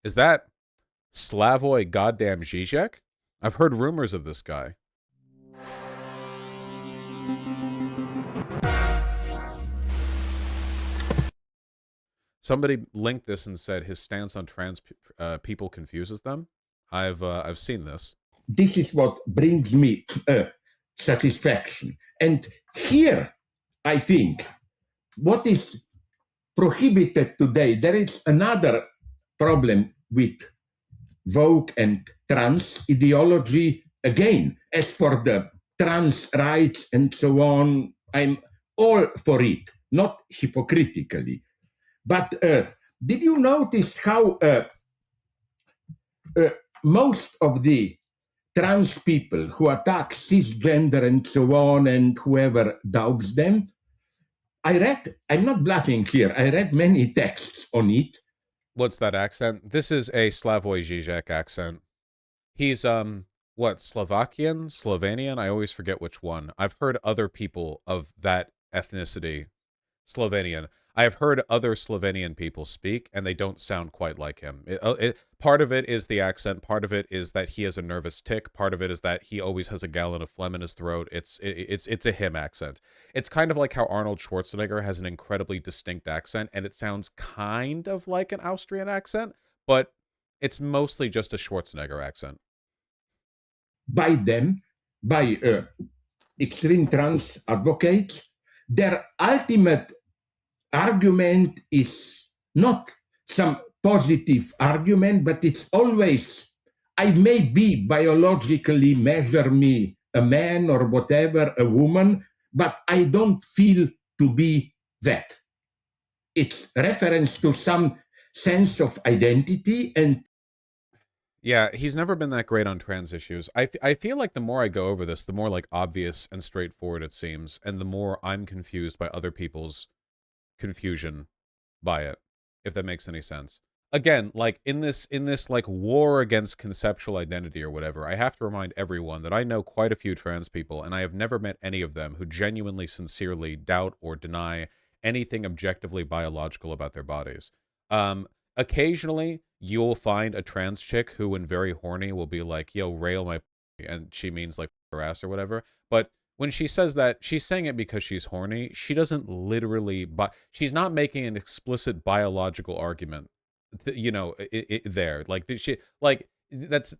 Is that Slavoj goddamn Žižek? I've heard rumors of this guy. Somebody linked this and said his stance on trans people confuses them. I've seen this. This is what brings me satisfaction. And here, I think, what is prohibited today, there is another problem with woke and trans ideology. Again, as for the trans rights and so on, I'm all for it, not hypocritically. But did you notice how most of the trans people who attack cisgender and so on and whoever doubts them, I'm not bluffing here, I read many texts on it. What's that accent? This is a Slavoj Žižek accent. He's, what, Slovakian? Slovenian? I always forget which one. I've heard other people of that ethnicity. Slovenian. I've heard other Slovenian people speak, and they don't sound quite like him. Part of it is the accent. Part of it is that he has a nervous tic. Part of it is that he always has a gallon of phlegm in his throat. It's a him accent. It's kind of like how Arnold Schwarzenegger has an incredibly distinct accent, and it sounds kind of like an Austrian accent, but it's mostly just a Schwarzenegger accent. By them, by extreme trans advocates, their ultimate argument is not some positive argument, but it's always, I may be biologically measure me a man or whatever, a woman, but I don't feel to be that. It's reference to some sense of identity. And yeah, he's never been that great on trans issues. I feel like the more I go over this, the more like obvious and straightforward it seems, and the more I'm confused by other people's confusion by it, if that makes any sense. Again, like in this like war against conceptual identity or whatever, I have to remind everyone that I know quite a few trans people, and I have never met any of them who genuinely, sincerely doubt or deny anything objectively biological about their bodies. Occasionally, you'll find a trans chick who, when very horny, will be like, yo, rail my and she means like her ass or whatever. But when she says that, she's saying it because she's horny. She doesn't literally, but she's not making an explicit biological argument. You know, there, like she, like that's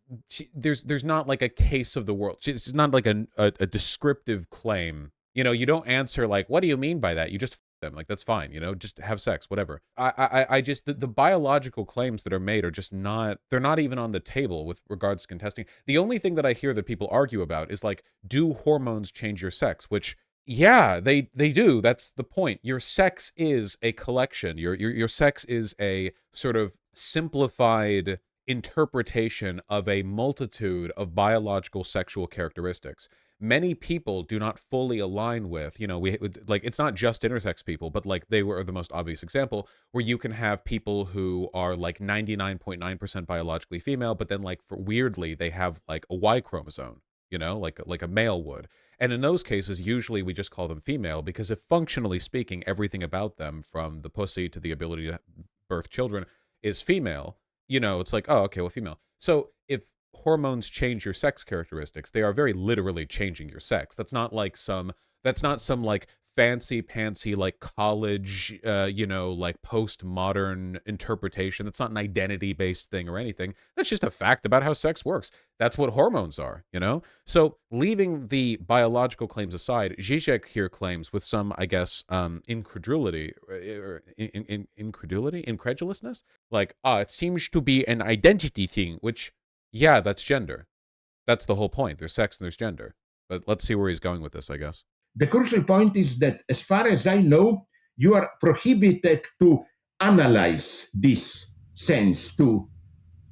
there's not like a case of the world. It's not like a descriptive claim. You know, you don't answer like, what do you mean by that? You just them, like, that's fine, you know, just have sex, whatever. I just, the biological claims that are made are just not, they're not even on the table with regards to contesting. The only thing that I hear that people argue about is like, do hormones change your sex? Which, yeah, they do. That's the point. Your sex is a collection. Your sex is a sort of simplified interpretation of a multitude of biological sexual characteristics. Many people do not fully align with, you know, we like, it's not just intersex people, but like they were the most obvious example where you can have people who are like 99.9% biologically female, but then like for weirdly, they have like a Y chromosome, you know, like a male would. And in those cases, usually we just call them female because if functionally speaking, everything about them from the pussy to the ability to birth children is female, you know, it's like, oh, okay, well, female. So if hormones change your sex characteristics, they are very literally changing your sex. That's not some like fancy pantsy like college you know, like postmodern interpretation. That's not an identity based thing or anything. That's just a fact about how sex works. That's what hormones are, you know. So leaving the biological claims aside, Zizek here claims with some, I guess, incredulousness, like, it seems to be an identity thing, which, yeah, that's gender. That's the whole point. There's sex and there's gender. But let's see where he's going with this, I guess. The crucial point is that, as far as I know, you are prohibited to analyze this sense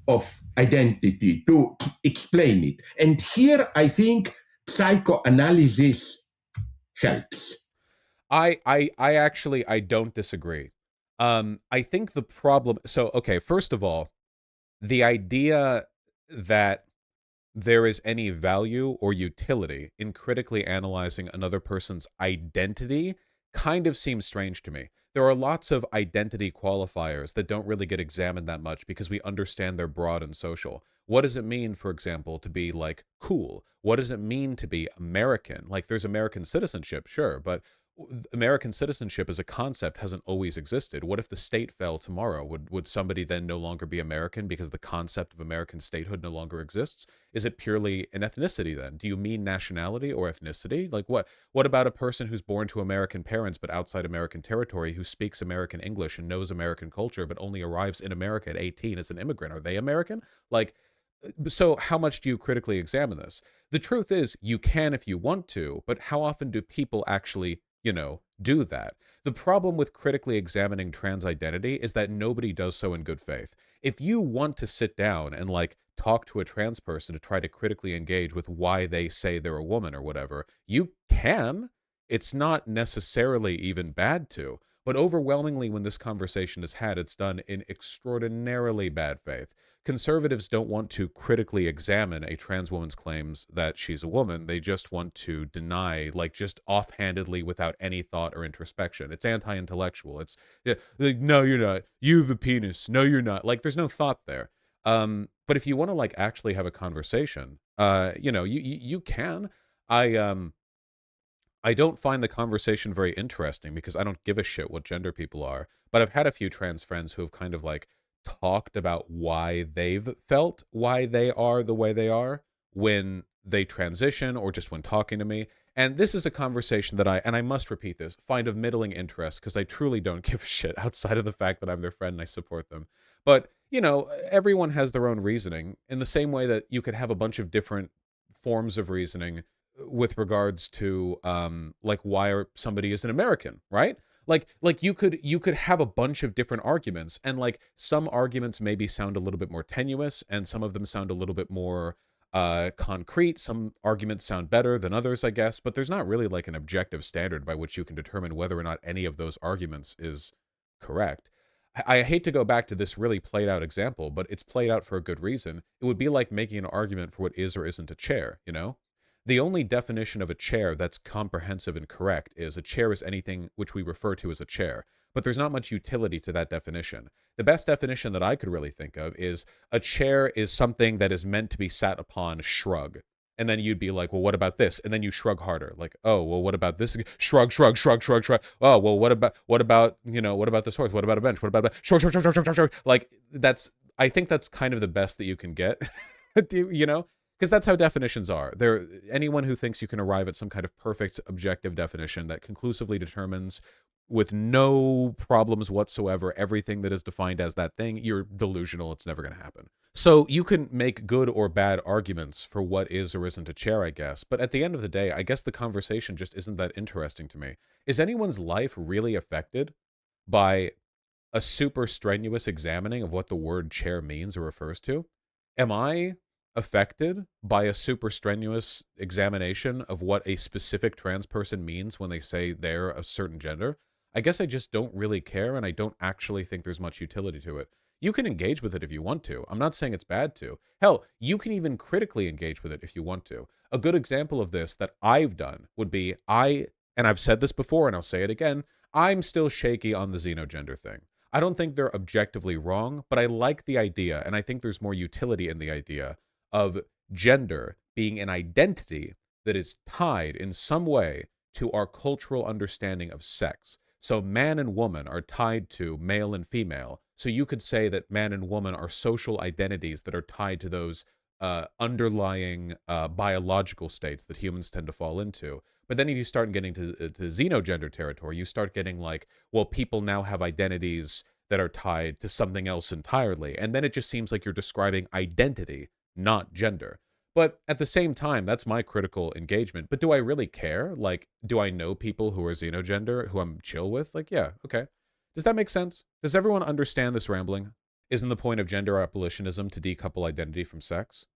of identity, to explain it. And here, I think psychoanalysis helps. I actually, I don't disagree. I think the problem, so, okay, first of all, the idea that there is any value or utility in critically analyzing another person's identity kind of seems strange to me. there are lots of identity qualifiers that don't really get examined that much because we understand they're broad and social. What does it mean, for example, to be like cool? What does it mean to be American? Like there's American citizenship, sure, but American citizenship as a concept hasn't always existed. What if the state fell tomorrow? Would somebody then no longer be American because the concept of American statehood no longer exists? Is it purely an ethnicity then? Do you mean nationality or ethnicity? Like what about a person who's born to American parents but outside American territory who speaks American English and knows American culture but only arrives in America at 18 as an immigrant? Are they American? Like so how much do you critically examine this? The truth is you can if you want to, but how often do people actually do that? The problem with critically examining trans identity is that nobody does so in good faith. If you want to sit down and like talk to a trans person to try to critically engage with why they say they're a woman or whatever, you can. It's not necessarily even bad to. But overwhelmingly, when this conversation is had, it's done in extraordinarily bad faith. Conservatives don't want to critically examine a trans woman's claims that she's a woman. They just want to deny, like just offhandedly without any thought or introspection. It's anti-intellectual. It's like, no, you're not. You have a penis. No, you're not. Like there's no thought there. But if you want to like actually have a conversation, you can. I don't find the conversation very interesting because I don't give a shit what gender people are. But I've had a few trans friends who have kind of like talked about why they've felt why they are the way they are when they transition or just when talking to me. And this is a conversation that I must repeat this, find of middling interest because I truly don't give a shit outside of the fact that I'm their friend and I support them. But, everyone has their own reasoning in the same way that you could have a bunch of different forms of reasoning with regards to like why somebody is an American, right? Like you could have a bunch of different arguments, and like some arguments maybe sound a little bit more tenuous and some of them sound a little bit more concrete. Some arguments sound better than others, I guess, but there's not really like an objective standard by which you can determine whether or not any of those arguments is correct. I hate to go back to this really played out example, but it's played out for a good reason. It would be like making an argument for what is or isn't a chair, The only definition of a chair that's comprehensive and correct is a chair is anything which we refer to as a chair. But there's not much utility to that definition. The best definition that I could really think of is a chair is something that is meant to be sat upon, shrug. And then you'd be like, well, what about this? And then you shrug harder. Like, oh, well, what about this? Shrug, shrug, shrug, shrug, shrug. Oh, well, what about what about this horse? What about a bench? What about a shrug, shrug, shrug, shrug, shrug, shrug? Like I think that's kind of the best that you can get. Because that's how definitions are. Anyone who thinks you can arrive at some kind of perfect objective definition that conclusively determines with no problems whatsoever everything that is defined as that thing, you're delusional. It's never going to happen. So you can make good or bad arguments for what is or isn't a chair, I guess. But at the end of the day, I guess the conversation just isn't that interesting to me. Is anyone's life really affected by a super strenuous examining of what the word chair means or refers to? Am I affected by a super strenuous examination of what a specific trans person means when they say they're a certain gender? I guess I just don't really care, and I don't actually think there's much utility to it. You can engage with it if you want to. I'm not saying it's bad to. Hell, you can even critically engage with it if you want to. A good example of this that I've done would be and I've said this before and I'll say it again, I'm still shaky on the xenogender thing. I don't think they're objectively wrong, but I like the idea, and I think there's more utility in the idea of gender being an identity that is tied in some way to our cultural understanding of sex. So man and woman are tied to male and female. So you could say that man and woman are social identities that are tied to those underlying biological states that humans tend to fall into. But then if you start getting to xenogender territory, you start getting like, well, people now have identities that are tied to something else entirely. And then it just seems like you're describing identity, not gender. But at the same time, that's my critical engagement. But do I really care? Like, do I know people who are xenogender who I'm chill with? Like, yeah, okay. Does that make sense? Does everyone understand this rambling? Isn't the point of gender abolitionism to decouple identity from sex?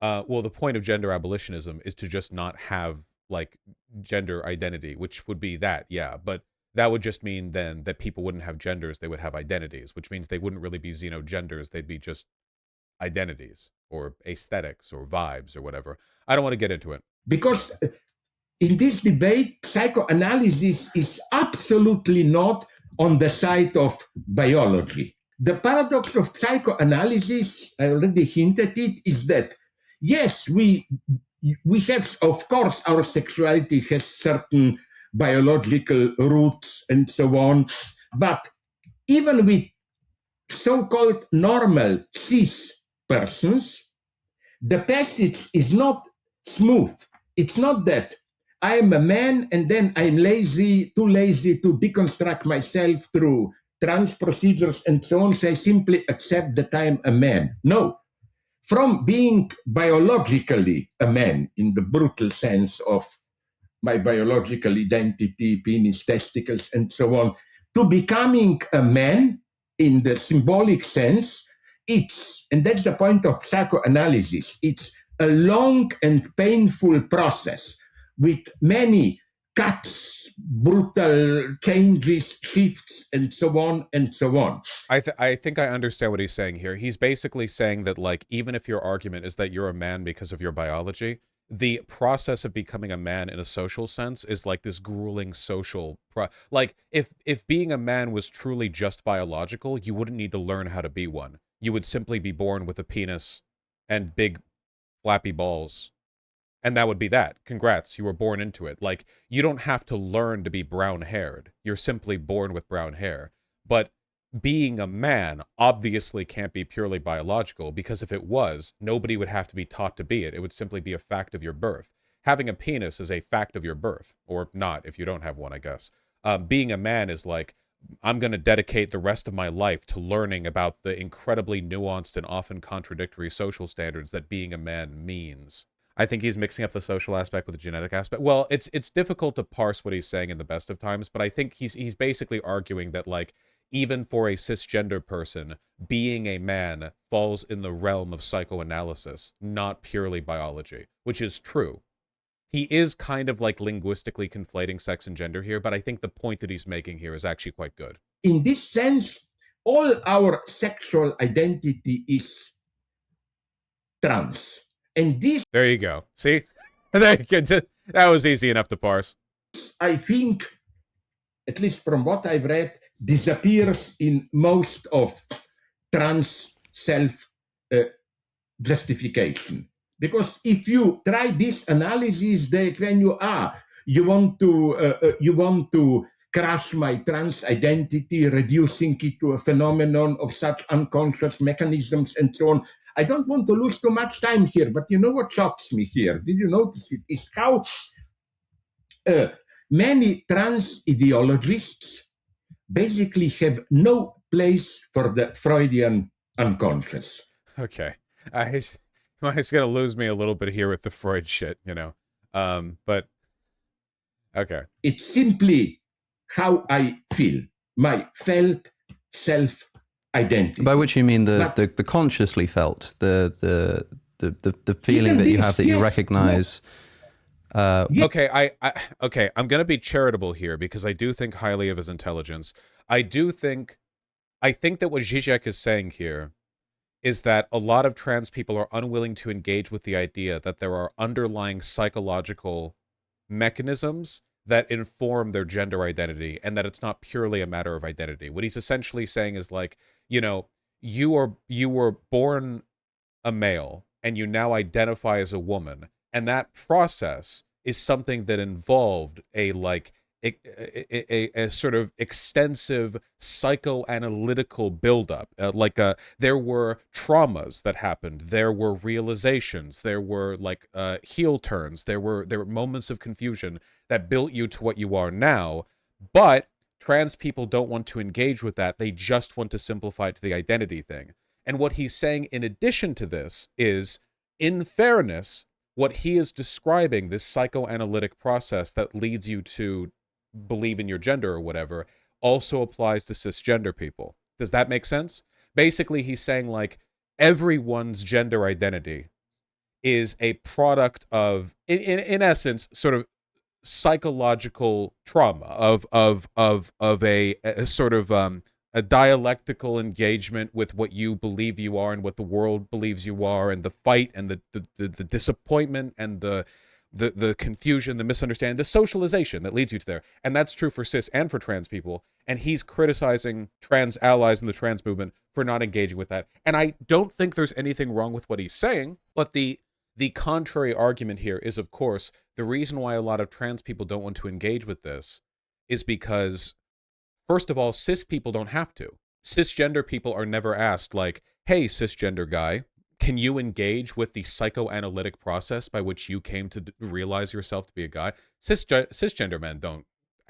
Well, the point of gender abolitionism is to just not have, like, gender identity, which would be that, yeah. But that would just mean then that people wouldn't have genders, they would have identities, which means they wouldn't really be xenogenders, they'd be just identities or aesthetics or vibes or whatever. I don't want to get into it. Because in this debate, psychoanalysis is absolutely not on the side of biology. The paradox of psychoanalysis, I already hinted it, is that yes, we have, of course, our sexuality has certain biological roots and so on, but even with so-called normal cis persons, the passage is not smooth. It's not that I am a man and then I'm too lazy to deconstruct myself through trans procedures and so on, so I simply accept that I'm a man. No. From being biologically a man in the brutal sense of my biological identity, penis, testicles, and so on, to becoming a man in the symbolic sense, and that's the point of psychoanalysis, it's a long and painful process with many cuts, brutal changes, shifts, and so on and so on. I think I understand what he's saying here. He's basically saying that, like, even if your argument is that you're a man because of your biology, the process of becoming a man in a social sense is like this grueling social like, if being a man was truly just biological, you wouldn't need to learn how to be one. You would simply be born with a penis and big flappy balls. And that would be that. Congrats, you were born into it. Like, you don't have to learn to be brown-haired. You're simply born with brown hair. But being a man obviously can't be purely biological, because if it was, nobody would have to be taught to be it. It would simply be a fact of your birth. Having a penis is a fact of your birth, or not if you don't have one, I guess. Being a man is like, I'm going to dedicate the rest of my life to learning about the incredibly nuanced and often contradictory social standards that being a man means. I think he's mixing up the social aspect with the genetic aspect. Well, it's difficult to parse what he's saying in the best of times, but I think he's basically arguing that, like, even for a cisgender person, being a man falls in the realm of psychoanalysis, not purely biology, which is true. He is kind of like linguistically conflating sex and gender here, but I think the point that he's making here is actually quite good. In this sense, all our sexual identity is trans. And this... There you go. See? That was easy enough to parse. I think, at least from what I've read, disappears in most of trans self-justification. Because if you try this analysis, then you want to crush my trans identity, reducing it to a phenomenon of such unconscious mechanisms and so on. I don't want to lose too much time here, but you know what shocks me here? Did you notice it? Is how many trans ideologists basically have no place for the Freudian unconscious. Okay. He's going to lose me a little bit here with the Freud shit, you know. But, okay. It's simply how I feel, my felt self-identity. By which you mean the consciously felt, the feeling that you have, that you recognize... Okay, I'm going to be charitable here because I do think highly of his intelligence. I think that what Žižek is saying here is that a lot of trans people are unwilling to engage with the idea that there are underlying psychological mechanisms that inform their gender identity, and that it's not purely a matter of identity. What he's essentially saying is, like, you know, you were born a male and you now identify as a woman. And that process is something that involved a sort of extensive psychoanalytical buildup. There were traumas that happened. There were realizations. There were heel turns. There were moments of confusion that built you to what you are now. But trans people don't want to engage with that. They just want to simplify it to the identity thing. And what he's saying in addition to this is, in fairness, what he is describing, this psychoanalytic process that leads you to believe in your gender or whatever, also applies to cisgender people. Does that make sense? Basically, he's saying, like, everyone's gender identity is a product of, in essence, sort of psychological trauma of a sort of a dialectical engagement with what you believe you are and what the world believes you are, and the fight and the disappointment and the the confusion, the misunderstanding, the socialization that leads you to there. And that's true for cis and for trans people. And he's criticizing trans allies in the trans movement for not engaging with that. And I don't think there's anything wrong with what he's saying, but the contrary argument here is, of course, the reason why a lot of trans people don't want to engage with this is because, first of all, cis people don't have to. Cisgender people are never asked, like, hey, cisgender guy, can you engage with the psychoanalytic process by which you came to realize yourself to be a guy? Cisgender men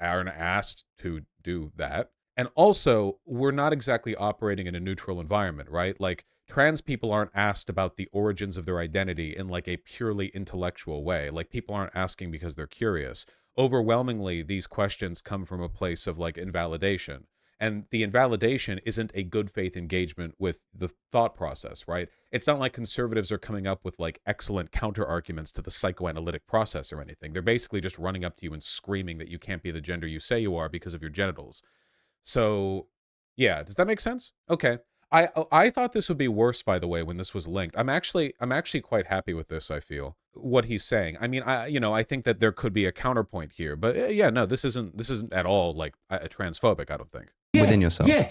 aren't asked to do that. And also, we're not exactly operating in a neutral environment, right? Like, trans people aren't asked about the origins of their identity in like a purely intellectual way. Like, people aren't asking because they're curious. Overwhelmingly, these questions come from a place of like invalidation. And the invalidation isn't a good faith engagement with the thought process, right? It's not like conservatives are coming up with like excellent counter arguments to the psychoanalytic process or anything. They're basically just running up to you and screaming that you can't be the gender you say you are because of your genitals. So, yeah, does that make sense? Okay. I thought this would be worse, by the way, when this was linked. I'm actually quite happy with this, I feel, what he's saying. I mean, I think that there could be a counterpoint here, but yeah, no, this isn't at all like transphobic, I don't think. Within yourself. Then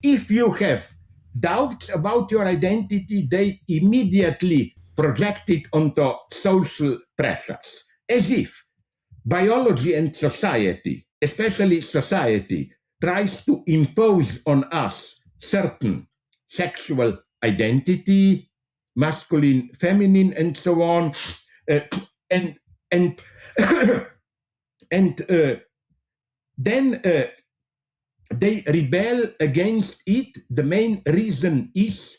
if you have doubts about your identity, they immediately project it onto social pressures, as if biology and society, especially society, tries to impose on us certain sexual identity, masculine, feminine, and so on, and then they rebel against it. The main reason is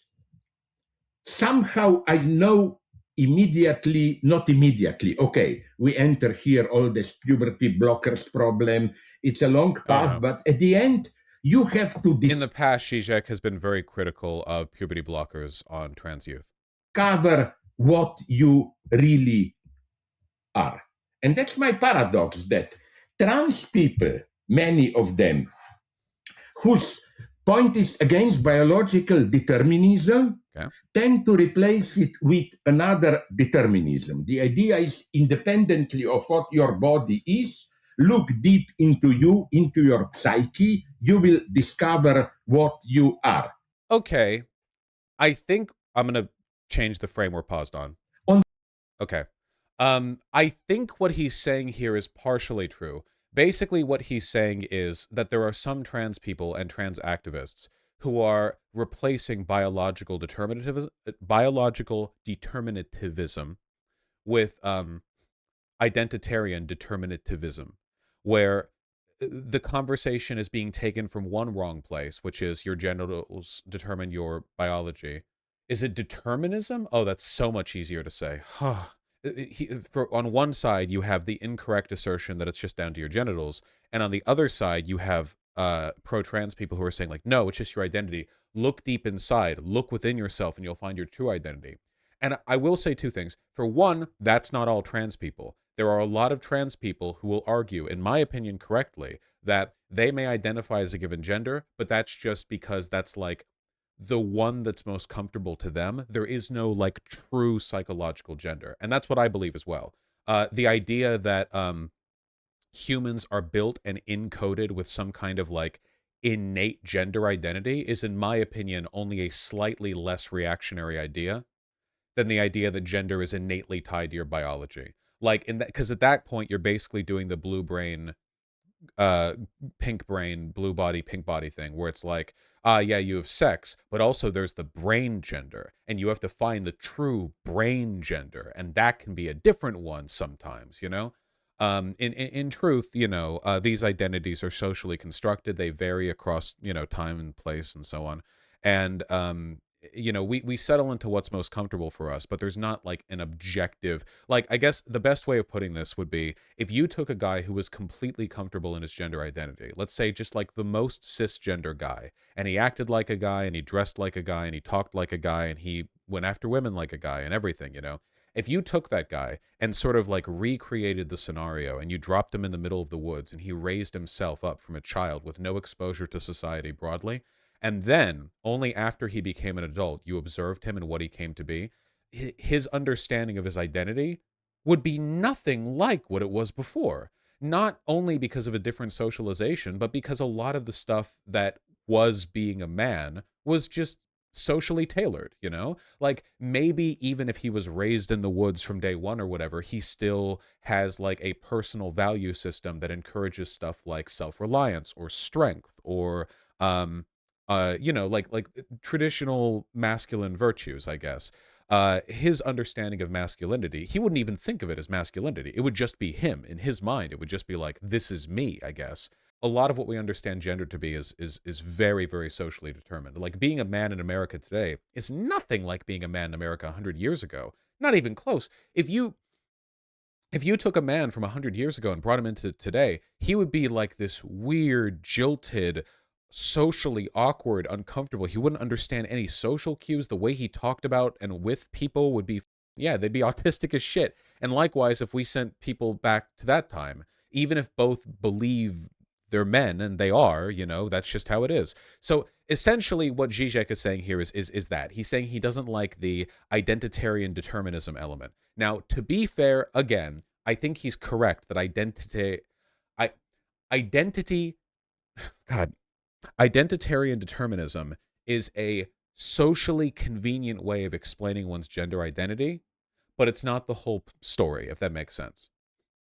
somehow I know immediately, not immediately. Okay, we enter here all this puberty blockers problem. It's a long path, but at the end, you have to in the past, Žižek has been very critical of puberty blockers on trans youth. Discover what you really are. And that's my paradox, that trans people, many of them, whose point is against biological determinism, tend to replace it with another determinism. The idea is, independently of what your body is, look deep into you, into your psyche, you will discover what you are. Okay. I think I'm going to change the frame we're paused on. Okay. I think what he's saying here is partially true. Basically, what he's saying is that there are some trans people and trans activists who are replacing biological determinativism with identitarian determinativism, where the conversation is being taken from one wrong place, which is your genitals determine your biology. Is it determinism? Oh, that's so much easier to say. On one side, you have the incorrect assertion that it's just down to your genitals, and on the other side, you have pro-trans people who are saying, like, no, it's just your identity. Look deep inside, look within yourself, and you'll find your true identity. And I will say two things. For one, that's not all trans people. There are a lot of trans people who will argue, in my opinion correctly, that they may identify as a given gender, but that's just because that's like the one that's most comfortable to them. There is no like true psychological gender. And that's what I believe as well. The idea that humans are built and encoded with some kind of like innate gender identity is, in my opinion, only a slightly less reactionary idea than the idea that gender is innately tied to your biology. Like, in that, because at that point you're basically doing the blue brain, pink brain, blue body, pink body thing, where it's like, yeah, you have sex, but also there's the brain gender, and you have to find the true brain gender, and that can be a different one sometimes, you know? In truth, you know, these identities are socially constructed. They vary across, you know, time and place and so on. And, you know, we settle into what's most comfortable for us, but there's not like an objective, like, I guess the best way of putting this would be if you took a guy who was completely comfortable in his gender identity, let's say just like the most cisgender guy, and he acted like a guy, and he dressed like a guy, and he talked like a guy, and he went after women like a guy and everything, you know. If you took that guy and sort of like recreated the scenario, and you dropped him in the middle of the woods, and he raised himself up from a child with no exposure to society broadly, and then only after he became an adult you observed him and what he came to be, his understanding of his identity would be nothing like what it was before. Not only because of a different socialization, but because a lot of the stuff that was being a man was just socially tailored, you know? Like, maybe even if he was raised in the woods from day one or whatever, he still has like a personal value system that encourages stuff like self-reliance or strength or you know, like traditional masculine virtues, I guess. His understanding of masculinity, he wouldn't even think of it as masculinity. It would just be him. In his mind, it would just be like, this is me, I guess. A lot of what we understand gender to be is very, very socially determined. Like, being a man in America today is nothing like being a man in America 100 years ago. Not even close. If you took a man from 100 years ago and brought him into today, he would be like this weird, jilted, socially awkward, uncomfortable. He wouldn't understand any social cues. The way he talked about and with people would be, yeah, they'd be autistic as shit. And likewise, if we sent people back to that time, even if both believe they're men, and they are, you know, that's just how it is. So essentially what Žižek is saying here is that he's saying he doesn't like the identitarian determinism element. Now, to be fair, again, I think he's correct that identitarian determinism is a socially convenient way of explaining one's gender identity, but it's not the whole story, if that makes sense,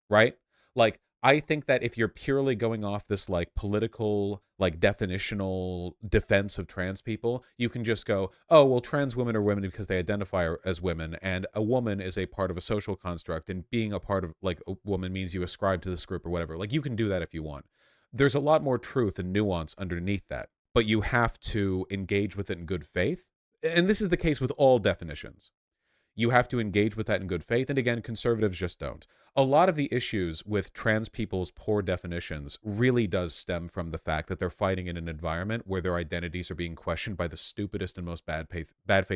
right? Like, I think that if you're purely going off this like political, like definitional defense of trans people, you can just go, oh, well, trans women are women because they identify as women, and a woman is a part of a social construct, and being a part of like a woman means you ascribe to this group or whatever. Like, you can do that if you want. There's a lot more truth and nuance underneath that, but you have to engage with it in good faith. And this is the case with all definitions. You have to engage with that in good faith. And again, conservatives just don't. A lot of the issues with trans people's poor definitions really does stem from the fact that they're fighting in an environment where their identities are being questioned by the stupidest and most bad faith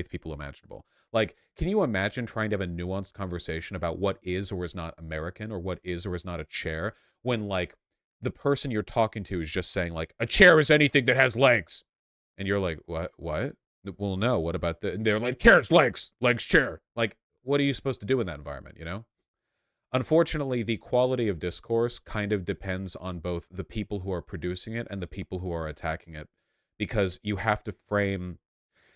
people imaginable. Like, can you imagine trying to have a nuanced conversation about what is or is not American, or what is or is not a chair, when like the person you're talking to is just saying like, a chair is anything that has legs. And you're like, what? Well, no, what about the, and they're like, chairs, legs, chair. Like, what are you supposed to do in that environment, you know? Unfortunately, the quality of discourse kind of depends on both the people who are producing it and the people who are attacking it, because you have to frame,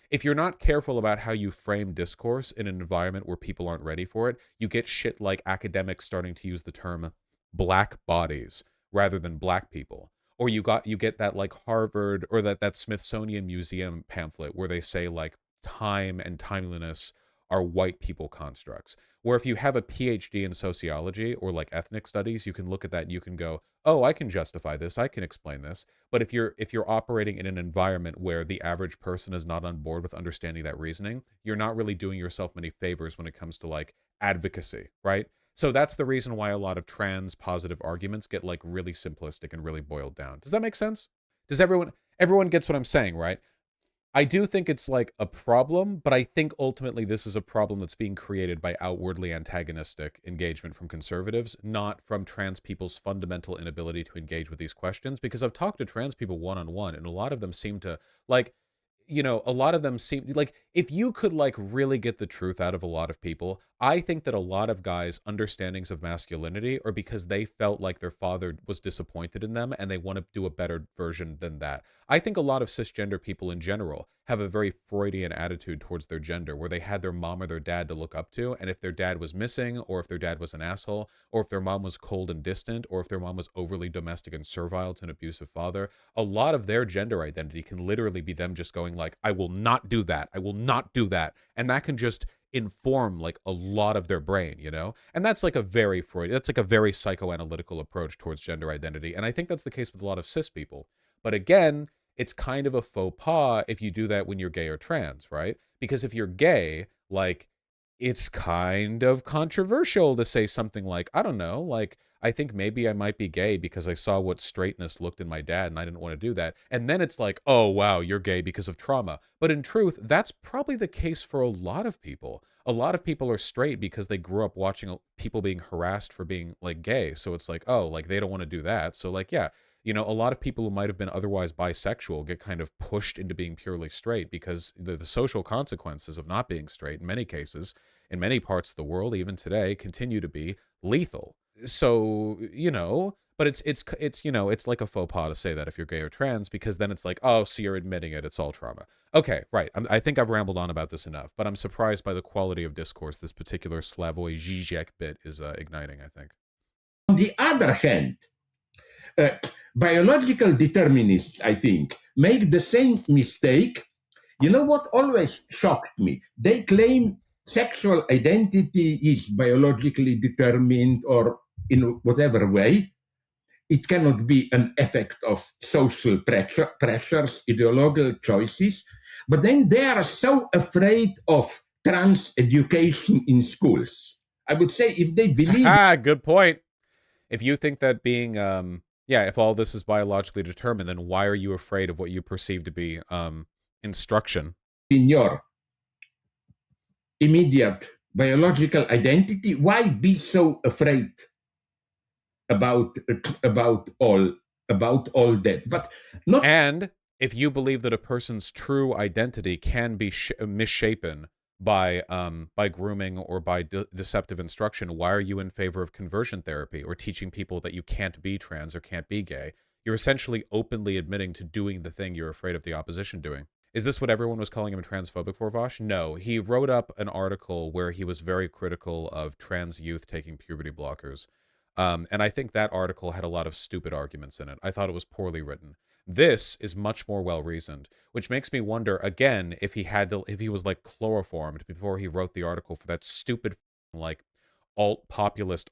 if you're not careful about how you frame discourse in an environment where people aren't ready for it, you get shit like academics starting to use the term black bodies rather than black people. Or you get that like Harvard or that Smithsonian Museum pamphlet where they say like time and timeliness are white people constructs. Where if you have a PhD in sociology or like ethnic studies, you can look at that and you can go, oh, I can justify this, I can explain this. But if you're operating in an environment where the average person is not on board with understanding that reasoning, you're not really doing yourself many favors when it comes to like advocacy, right? So that's the reason why a lot of trans positive arguments get like really simplistic and really boiled down. Does that make sense? Does everyone gets what I'm saying, right? I do think it's like a problem, but I think ultimately this is a problem that's being created by outwardly antagonistic engagement from conservatives, not from trans people's fundamental inability to engage with these questions. Because I've talked to trans people one-on-one, and a lot of them seem to like, you know, a lot of them seem like, if you could like really get the truth out of a lot of people, I think that a lot of guys' understandings of masculinity are because they felt like their father was disappointed in them and they want to do a better version than that. I think a lot of cisgender people in general have a very Freudian attitude towards their gender, where they had their mom or their dad to look up to, and if their dad was missing, or if their dad was an asshole, or if their mom was cold and distant, or if their mom was overly domestic and servile to an abusive father, a lot of their gender identity can literally be them just going like, I will not do that, I will not do that, and that can just inform like a lot of their brain, you know? And that's like a very that's like a very psychoanalytical approach towards gender identity, and I think that's the case with a lot of cis people. But again, it's kind of a faux pas if you do that when you're gay or trans, right? Because if you're gay, like, it's kind of controversial to say something like, I don't know, like, I think maybe I might be gay because I saw what straightness looked in my dad and I didn't want to do that. And then it's like, oh, wow, you're gay because of trauma. But in truth, that's probably the case for a lot of people. A lot of people are straight because they grew up watching people being harassed for being like gay. So it's like, oh, like they don't want to do that. So like, yeah, You know, a lot of people who might have been otherwise bisexual get kind of pushed into being purely straight because the social consequences of not being straight in many cases, in many parts of the world, even today, continue to be lethal. So, you know, but it's you know, it's like a faux pas to say that if you're gay or trans, because then it's like, oh, so you're admitting it, it's all trauma. Okay, right. I think I've rambled on about this enough, but I'm surprised by the quality of discourse this particular Slavoj Žižek bit is igniting, I think. On the other hand, biological determinists, I think, make the same mistake. You know what always shocked me? They claim sexual identity is biologically determined or in whatever way. It cannot be an effect of social pressures, ideological choices. But then they are so afraid of trans education in schools. I would say if they believe... Good point. If you think that being, yeah, if all this is biologically determined, then why are you afraid of what you perceive to be instruction? In your immediate biological identity, why be so afraid about all that? But not. And if you believe that a person's true identity can be misshapen by grooming or by deceptive instruction, why are you in favor of conversion therapy or teaching people that you can't be trans or can't be gay? You're essentially openly admitting to doing the thing you're afraid of the opposition doing. Is this what everyone was calling him transphobic for, Vaush? No, he wrote up an article where he was very critical of trans youth taking puberty blockers. And I think that article had a lot of stupid arguments in it. I thought it was poorly written. This is much more well-reasoned, which makes me wonder, again, if he was like chloroformed before he wrote the article for that stupid, like, alt-populist,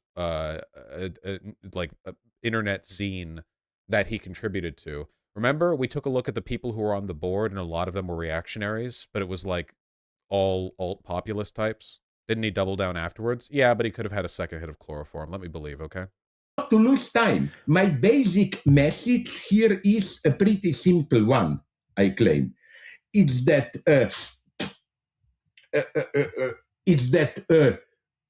internet zine that he contributed to. Remember, we took a look at the people who were on the board, and a lot of them were reactionaries, but it was like all alt-populist types. Didn't he double down afterwards? Yeah, but he could have had a second hit of chloroform. Let me believe, okay? Not to lose time. My basic message here is a pretty simple one, I claim. It's that,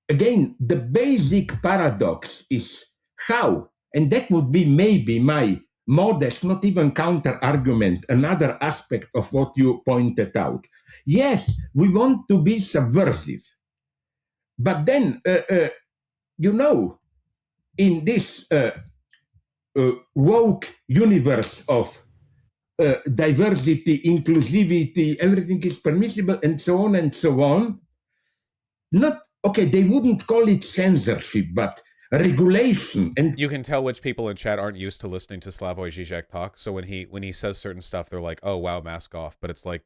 again, the basic paradox is how, and that would be maybe my modest, not even counter-argument, another aspect of what you pointed out. Yes, we want to be subversive. But then, you know, in this woke universe of diversity, inclusivity, everything is permissible, and so on and so on. Not, okay, they wouldn't call it censorship, but regulation. And you can tell which people in chat aren't used to listening to Slavoj Žižek talk. So when he says certain stuff, they're like, "Oh wow, mask off." But it's like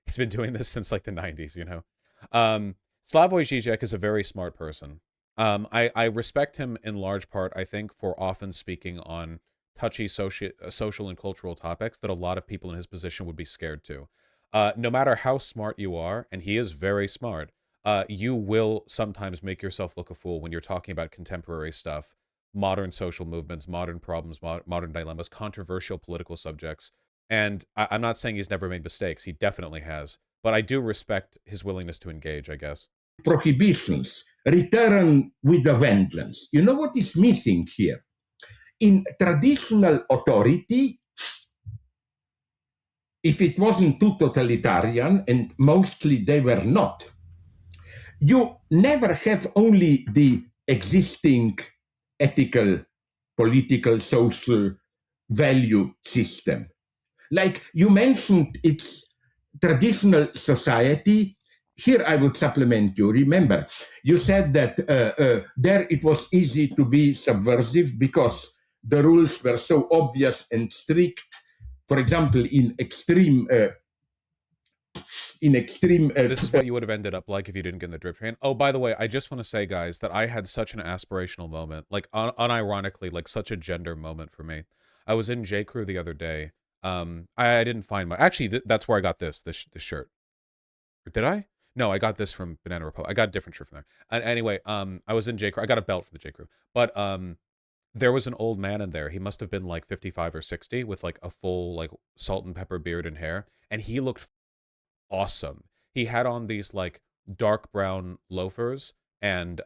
he's been doing this since like the 90s, you know. Slavoj Žižek is a very smart person. I respect him in large part, I think, for often speaking on touchy social and cultural topics that a lot of people in his position would be scared to. No matter how smart you are, and he is very smart, you will sometimes make yourself look a fool when you're talking about contemporary stuff, modern social movements, modern problems, modern dilemmas, controversial political subjects. And I'm not saying he's never made mistakes. He definitely has. But I do respect his willingness to engage, I guess. Prohibitions return with a vengeance. You know what is missing here? In traditional authority, if it wasn't too totalitarian, and mostly they were not, you never have only the existing ethical, political, social value system. Like you mentioned, it's traditional society. Here I would supplement you. Remember, you said that there it was easy to be subversive because the rules were so obvious and strict. For example, in extreme... this is what you would have ended up like if you didn't get in the drip train. Oh, by the way, I just want to say, guys, that I had such an aspirational moment, like unironically, like such a gender moment for me. I was in J. Crew the other day. I didn't find my... Actually, that's where I got this shirt. Or did I? No, I got this from Banana Republic. I got a different shirt from there. Anyway, I was in J. Crew. I got a belt from the J. Crew. But there was an old man in there. He must have been like 55 or 60 with like a full like salt and pepper beard and hair. And he looked awesome. He had on these like dark brown loafers and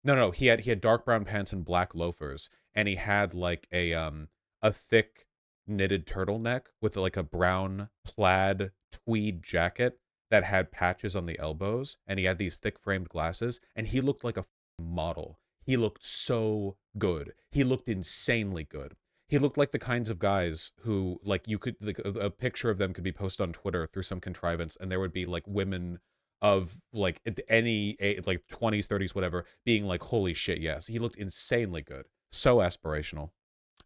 No, he had dark brown pants and black loafers, and he had like a thick knitted turtleneck with like a brown plaid tweed jacket that had patches on the elbows, and he had these thick framed glasses, and he looked like a model. He looked so good. He looked insanely good. He looked like the kinds of guys who, like, you could, like, a picture of them could be posted on Twitter through some contrivance, and there would be like women of like any like 20s, 30s, whatever, being like, holy shit, yes. He looked insanely good. So aspirational.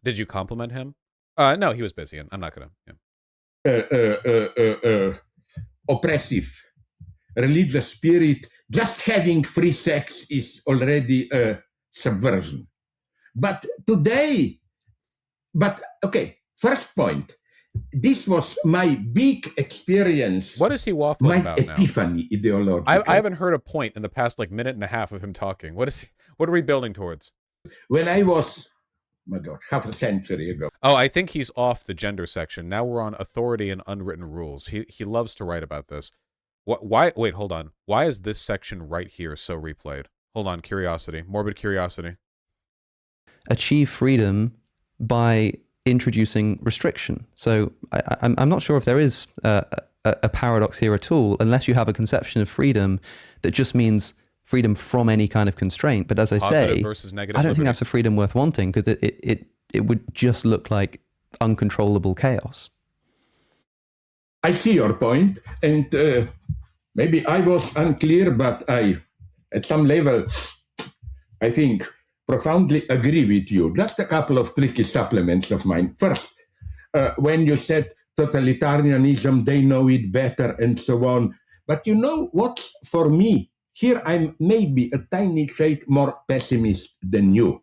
Did you compliment him? No, he was busy, and I'm not gonna. Yeah. Oppressive religious spirit. Just having free sex is already a subversion. But today, okay, first point. This was my big experience. What is he waffling about now? My epiphany ideology. I haven't heard a point in the past like minute and a half of him talking. What are we building towards? When I was, my God, half a century ago. Oh, I think he's off the gender section. Now we're on authority and unwritten rules. He loves to write about this. Why? Wait, hold on. Why is this section right here so replayed? Hold on, curiosity, morbid curiosity. Achieve freedom by introducing restriction. So I'm not sure if there is a paradox here at all, unless you have a conception of freedom that just means freedom from any kind of constraint. But as I say, I don't think that's a freedom worth wanting, because it would just look like uncontrollable chaos. I see your point, and maybe I was unclear, but I, at some level, I think, profoundly agree with you. Just a couple of tricky supplements of mine. First, when you said totalitarianism, they know it better, and so on. But you know what, for me, here I'm maybe a tiny shade more pessimist than you.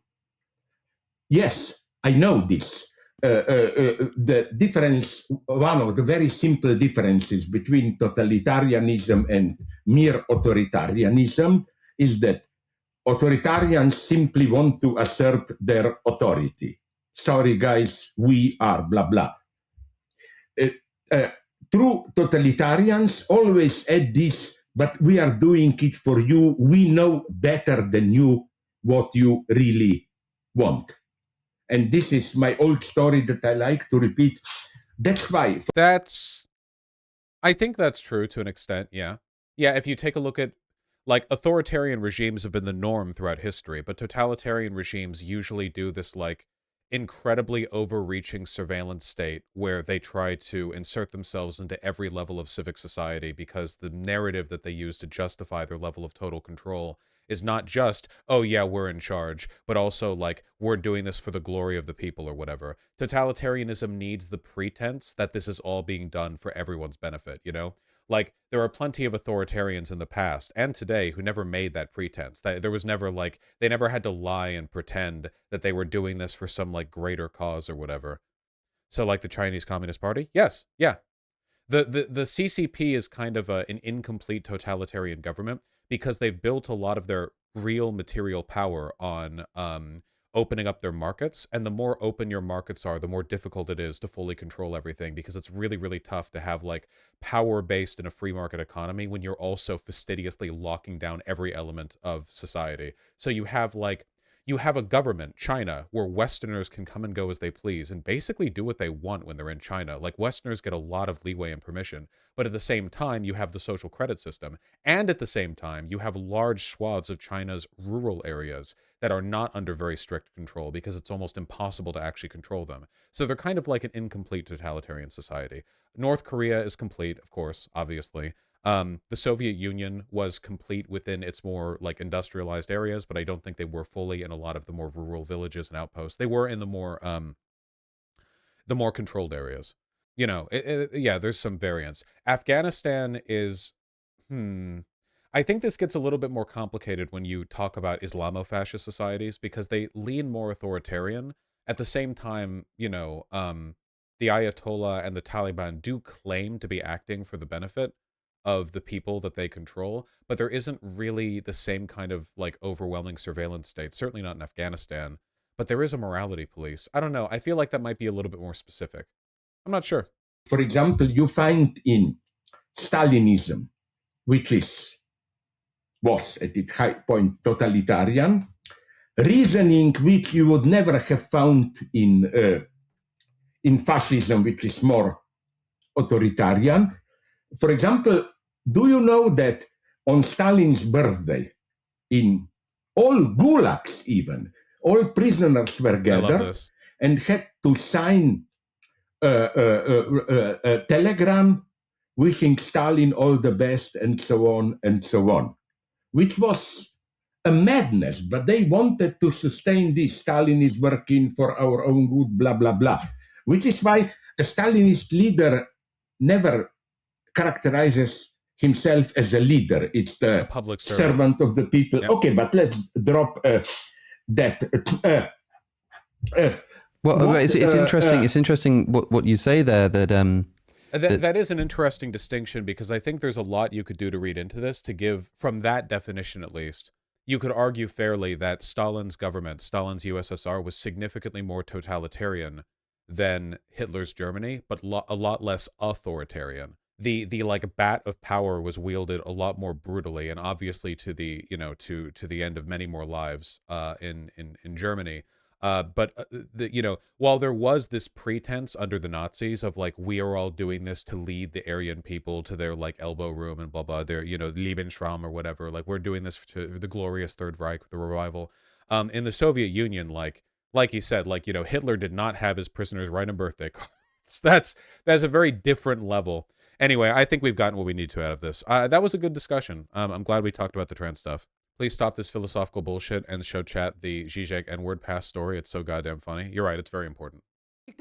Yes, I know this. The difference, one of the very simple differences between totalitarianism and mere authoritarianism is that authoritarians simply want to assert their authority. Sorry, guys, we are blah, blah. True totalitarians always add this, but we are doing it for you. We know better than you what you really want. And this is my old story that I like to repeat. That's why. I think that's true to an extent, yeah. Yeah, if you take a look at, like, authoritarian regimes have been the norm throughout history, but totalitarian regimes usually do this, like, incredibly overreaching surveillance state where they try to insert themselves into every level of civic society, because the narrative that they use to justify their level of total control is not just, oh yeah, we're in charge, but also like, we're doing this for the glory of the people or whatever. Totalitarianism needs the pretense that this is all being done for everyone's benefit, you know? Like, there are plenty of authoritarians in the past and today who never made that pretense. There was never, like, they never had to lie and pretend that they were doing this for some, like, greater cause or whatever. So, like, the Chinese Communist Party? Yes, yeah. The CCP is kind of an incomplete totalitarian government because they've built a lot of their real material power on opening up their markets, and the more open your markets are, the more difficult it is to fully control everything, because it's really, really tough to have, like, power based in a free market economy when you're also fastidiously locking down every element of society. So you have, like, you have a government, China, where Westerners can come and go as they please and basically do what they want when they're in China. Like, Westerners get a lot of leeway and permission, but at the same time, you have the social credit system. And at the same time, you have large swaths of China's rural areas that are not under very strict control because it's almost impossible to actually control them. So they're kind of like an incomplete totalitarian society. North Korea is complete, of course, obviously. The Soviet Union was complete within its more, like, industrialized areas, but I don't think they were fully in a lot of the more rural villages and outposts. They were in the more controlled areas. You know, yeah, there's some variance. Afghanistan is, I think this gets a little bit more complicated when you talk about Islamofascist societies, because they lean more authoritarian. At the same time, you know, the Ayatollah and the Taliban do claim to be acting for the benefit of the people that they control, but there isn't really the same kind of, like, overwhelming surveillance state, certainly not in Afghanistan, but there is a morality police. I don't know, I feel like that might be a little bit more specific. I'm not sure. For example, you find in Stalinism, which is was at its high point totalitarian, reasoning which you would never have found in fascism, which is more authoritarian. For example, do you know that on Stalin's birthday, in all gulags even, all prisoners were gathered and had to sign a telegram wishing Stalin all the best and so on, which was a madness, but they wanted to sustain this. Stalin is working for our own good, blah, blah, blah, which is why a Stalinist leader never characterizes himself as a leader. It's the public servant of the people. Yep. Okay, but let's drop that. Well, it's interesting. It's interesting what you say there. That is an interesting distinction, because I think there's a lot you could do to read into this to give, from that definition at least, you could argue fairly that Stalin's government, Stalin's USSR, was significantly more totalitarian than Hitler's Germany, but a lot less authoritarian. The like bat of power was wielded a lot more brutally, and obviously to the to the end of many more lives in Germany. But while there was this pretense under the Nazis of like, we are all doing this to lead the Aryan people to their like elbow room and blah blah, their Lebensraum or whatever, like we're doing this to the glorious Third Reich, the revival. In the Soviet Union, like you said, like Hitler did not have his prisoners write him birthday cards. That's a very different level. Anyway, I think we've gotten what we need to out of this. That was a good discussion. I'm glad we talked about the trans stuff. Please stop this philosophical bullshit and show chat the Žižek N-word pass story. It's so goddamn funny. You're right, it's very important. I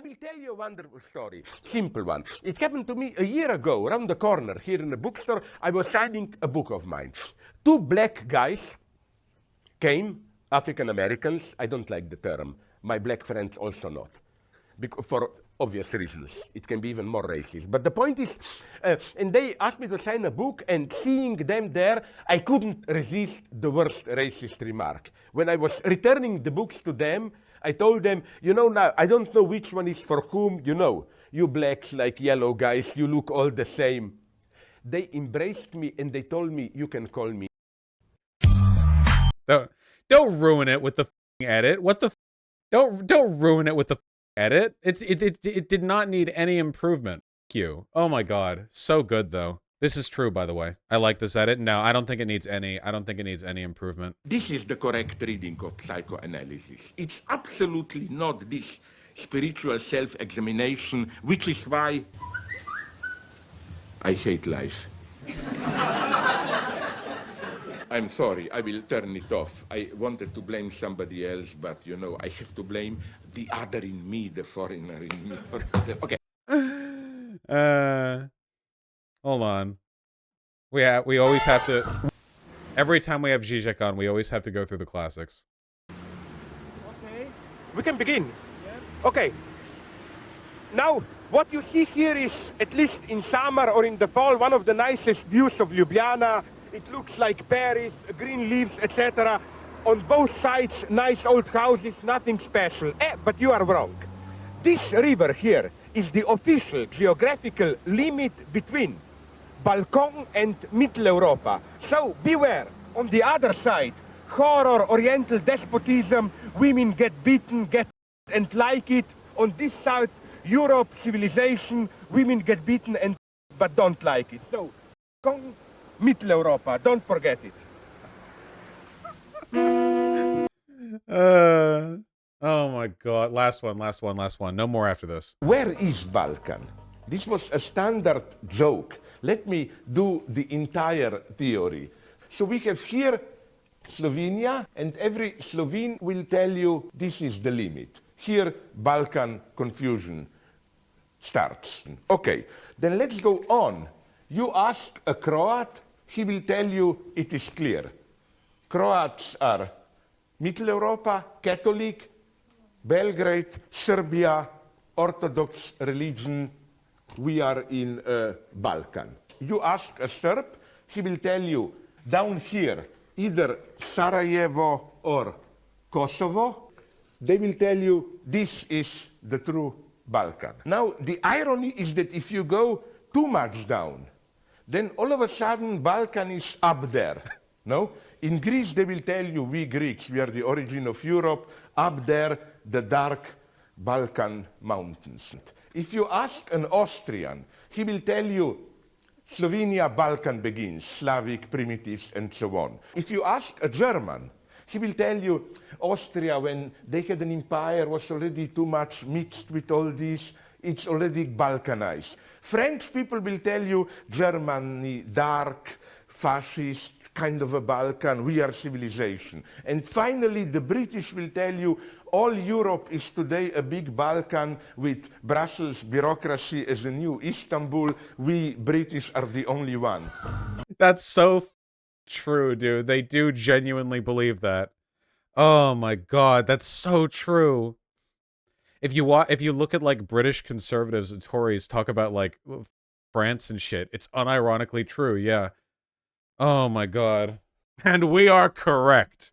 will tell you a wonderful story. Simple one. It happened to me a year ago, around the corner here in the bookstore. I was signing a book of mine. Two black guys came, African Americans. I don't like the term. My black friends also not. For obvious reasons. It can be even more racist. But the point is, and they asked me to sign a book, and seeing them there, I couldn't resist the worst racist remark. When I was returning the books to them, I told them, now, I don't know which one is for whom, you blacks like yellow guys, you look all the same. They embraced me and they told me, you can call me. Don't ruin it with the edit. What the don't ruin it with the edit. It did not need any improvement. Q. Oh my god, so good though. This is true, by the way. I like this edit. No, I don't think it needs any improvement. This is the correct reading of psychoanalysis. It's absolutely not this spiritual self-examination, which is why I hate life. I'm sorry, I will turn it off. I wanted to blame somebody else, but I have to blame the other in me, the foreigner in me. Okay. Hold on. We always have to, every time we have Žižek on, we always have to go through the classics. Okay, we can begin. Yeah. Okay. Now, what you see here is, at least in summer or in the fall, one of the nicest views of Ljubljana. It looks like Paris, green leaves, etc. On both sides, nice old houses, nothing special. But you are wrong. This river here is the official geographical limit between Balkan and Middle Europa. So beware. On the other side, horror, Oriental despotism, women get beaten, and like it. On this side, Europe, civilization, women get beaten but don't like it. So, Middle Europa, don't forget it. Oh my god. Last one. No more after this. Where is Balkan? This was a standard joke. Let me do the entire theory. So we have here Slovenia, and every Slovene will tell you this is the limit. Here, Balkan confusion starts. Okay, then let's go on. You ask a Croat, he will tell you it is clear. Croats are Middle Europa, Catholic, Belgrade, Serbia, Orthodox religion. We are in Balkan. You ask a Serb, he will tell you down here, either Sarajevo or Kosovo. They will tell you this is the true Balkan. Now, the irony is that if you go too much down, then all of a sudden Balkan is up there. No? In Greece, they will tell you, we Greeks, we are the origin of Europe, up there, the dark Balkan mountains. If you ask an Austrian, he will tell you, Slovenia, Balkan begins, Slavic, primitives, and so on. If you ask a German, he will tell you, Austria, when they had an empire, was already too much mixed with all this, it's already Balkanized. French people will tell you, Germany, dark, fascist, kind of a Balkan, we are civilization. And finally, the British will tell you, all Europe is today a big Balkan with Brussels bureaucracy as a new Istanbul. We British are the only one. That's so true, dude. They do genuinely believe that. Oh my god, that's so true. If you look at like British conservatives and Tories talk about like France and shit, it's unironically true, yeah. Oh my god. And we are correct.